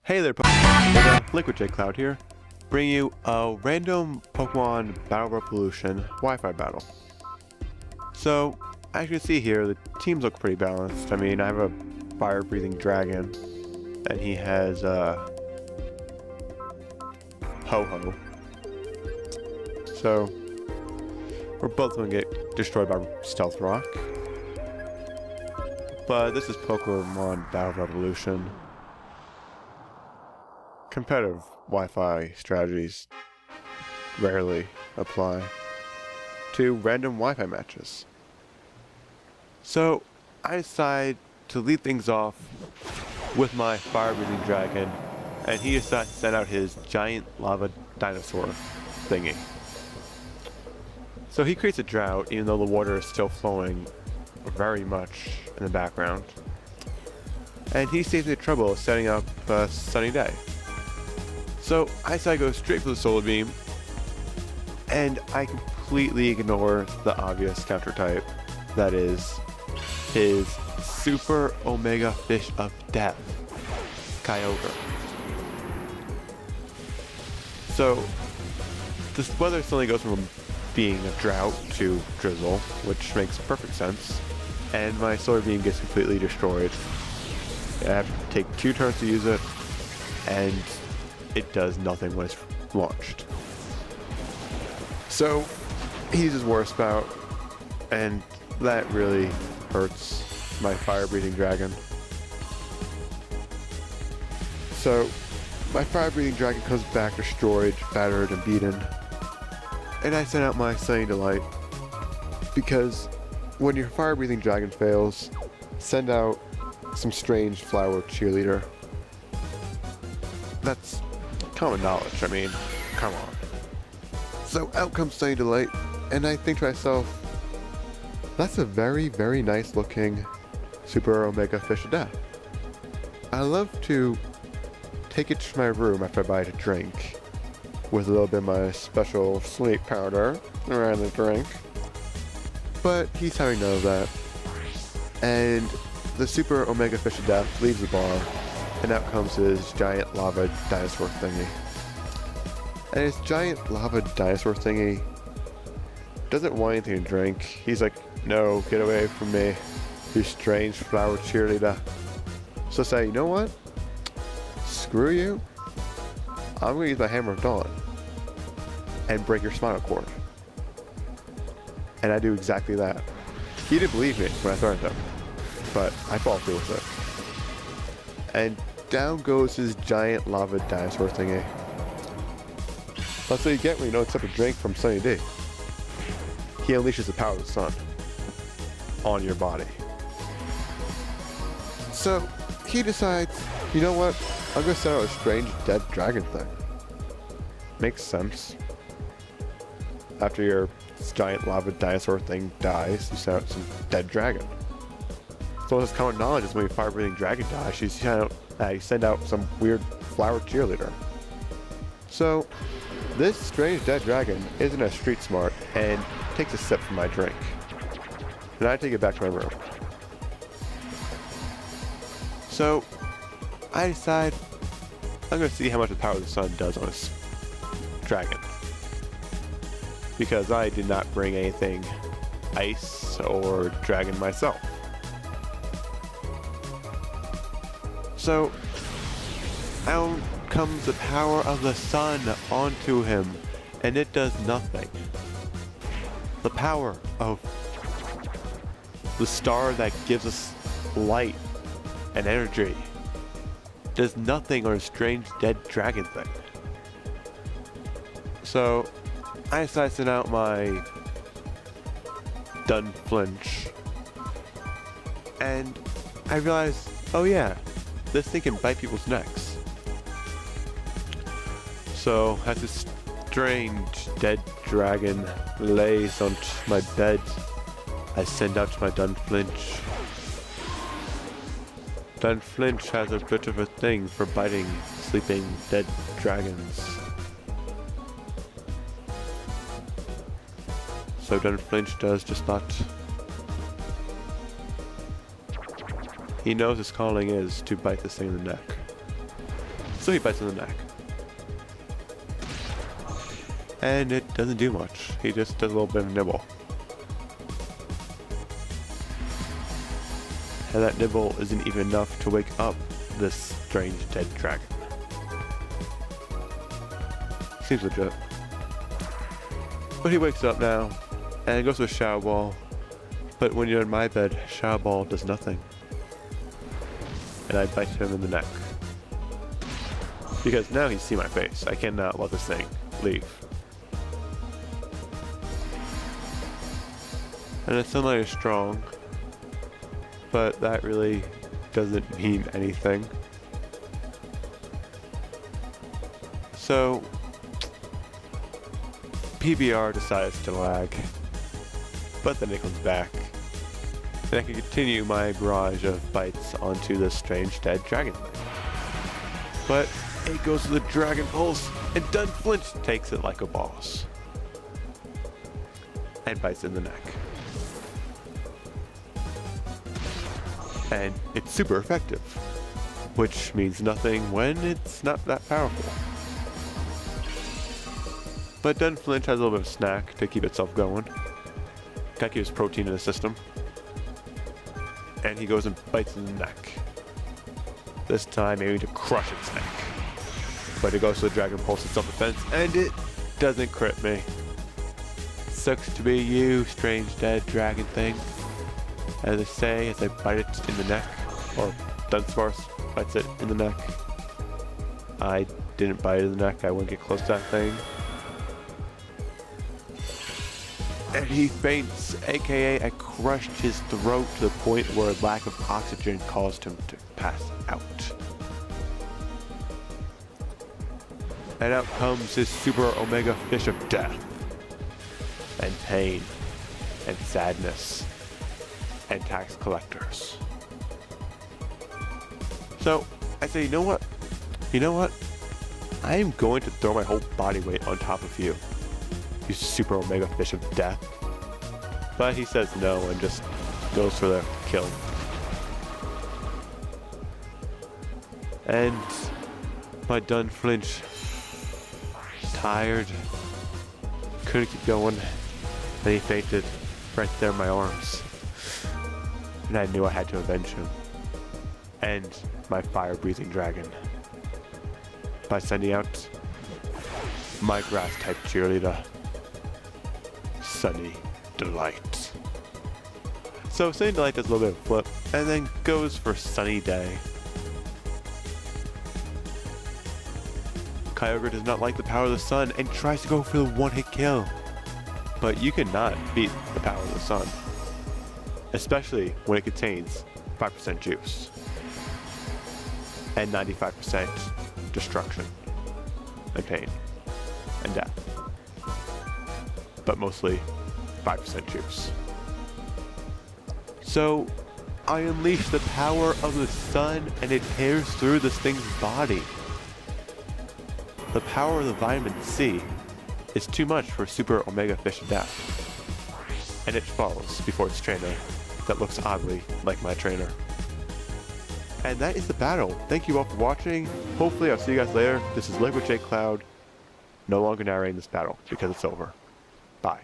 Hey there, Pokemon. Liquid J Cloud here, bringing you a random Pokemon Battle Revolution Wi-Fi battle. So, as you can see here, the teams look pretty balanced. I mean, I have a fire-breathing dragon, and he has Ho-Ho. So, we're both going to get destroyed by Stealth Rock. But this is Pokemon Battle Revolution. Competitive Wi-Fi strategies rarely apply to random Wi-Fi matches. So I decide to lead things off with my fire-breathing dragon, and he decides to send out his giant lava dinosaur thingy. So he creates a drought even though the water is still flowing very much in the background. And he saves me the trouble of setting up a sunny day. So I decide to go straight for the solar beam, and I completely ignore the obvious counter type, that is his Super Omega Fish of Death, Kyogre. So this weather suddenly goes from being a drought to drizzle, which makes perfect sense, and my solar beam gets completely destroyed. I have to take 2 turns to use it, and it does nothing when it's launched. So he uses War Spout, and that really hurts my fire-breathing dragon. So my fire-breathing dragon comes back destroyed, battered, and beaten. And I send out my Sunny Delight, because when your fire-breathing dragon fails, send out some strange flower cheerleader. That's common knowledge, I mean, come on. So out comes Sunny Delight, and I think to myself, that's a very, very nice looking Super Omega Fish of Death. I love to take it to my room after I buy it a drink, with a little bit of my special sleep powder around the drink. But he's having none of that. And the Super Omega Fish of Death leaves the bar, and out comes his giant lava dinosaur thingy. And his giant lava dinosaur thingy doesn't want anything to drink. He's like, no, get away from me, you strange flower cheerleader. So I say, you know what? Screw you. I'm gonna use my Hammer of Dawn and break your spinal cord. And I do exactly that. He didn't believe me when I threatened him, but I fall through with it. And down goes his giant lava dinosaur thingy. That's what you get when you don't accept a drink from Sunny D. He unleashes the power of the sun on your body. So he decides, you know what? I'm gonna send out a strange dead dragon thing. Makes sense. After your giant lava dinosaur thing dies, you send out some dead dragon. So it's common knowledge is when your fire-breathing dragon dies, you send out some weird flower cheerleader. So this strange dead dragon isn't as street smart and takes a sip from my drink. And I take it back to my room. So I decide I'm going to see how much the power of the sun does on this dragon. Because I did not bring anything ice or dragon myself. So out comes the power of the sun onto him, and it does nothing. The power of the star that gives us light and energy does nothing on a strange dead dragon thing. So I decided to send out my Dun Flinch, and I realized, oh yeah, this thing can bite people's necks. So as this strange dead dragon lays on my bed, I send out my Dun Flinch. Dun Flinch has a bit of a thing for biting sleeping dead dragons. So Dun Flinch does just that. He knows his calling is to bite this thing in the neck. So he bites in the neck. And it doesn't do much. He just does a little bit of nibble. And that nibble isn't even enough to wake up this strange dead dragon. Seems legit. But he wakes up now, and goes to a shower ball. But when you're in my bed, shower ball does nothing. And I bite him in the neck. Because now he's seen my face. I cannot let this thing leave. And the sunlight is strong, but that really doesn't mean anything. So, PBR decides to lag, but then it comes back, and I can continue my barrage of bites onto this strange dead dragon thing. But it goes to the Dragon Pulse, and Dunflinch takes it like a boss, and bites in the neck. And it's super effective, which means nothing when it's not that powerful. But Dunflinch has a little bit of a snack to keep itself going. Gotta keep its protein in the system. And he goes and bites in the neck. This time aiming to crush its neck. But it goes to the Dragon Pulse in self-defense, and it doesn't crit me. Sucks to be you, strange dead dragon thing. As I say, as I bite it in the neck, or Dunsparce bites it in the neck. I didn't bite it in the neck, I wouldn't get close to that thing. And he faints, aka I crushed his throat to the point where a lack of oxygen caused him to pass out. And out comes his super omega fish of death, and pain, and sadness, and tax collectors. So I say, you know what? I am going to throw my whole body weight on top of you, you super omega fish of death. But he says no and just goes for the kill. And my Dunflinch, tired, couldn't keep going, and he fainted right there in my arms. And I knew I had to avenge him. And my fire-breathing dragon. By sending out my grass-type cheerleader, Sunny Delight. So Sunny Delight does a little bit of a flip, and then goes for Sunny Day. Kyogre does not like the power of the sun and tries to go for the one-hit kill. But you cannot beat the power of the sun, especially when it contains 5% juice and 95% destruction and pain and death, but mostly 5% juice. So I unleash the power of the sun and it tears through this thing's body. The power of the vitamin C is too much for Super Omega Fish of Death, and it falls before its trainer that looks oddly like my trainer. And that is the battle. Thank you all for watching. Hopefully I'll see you guys later. This is Liquid J Cloud, no longer narrating this battle because it's over. Bye.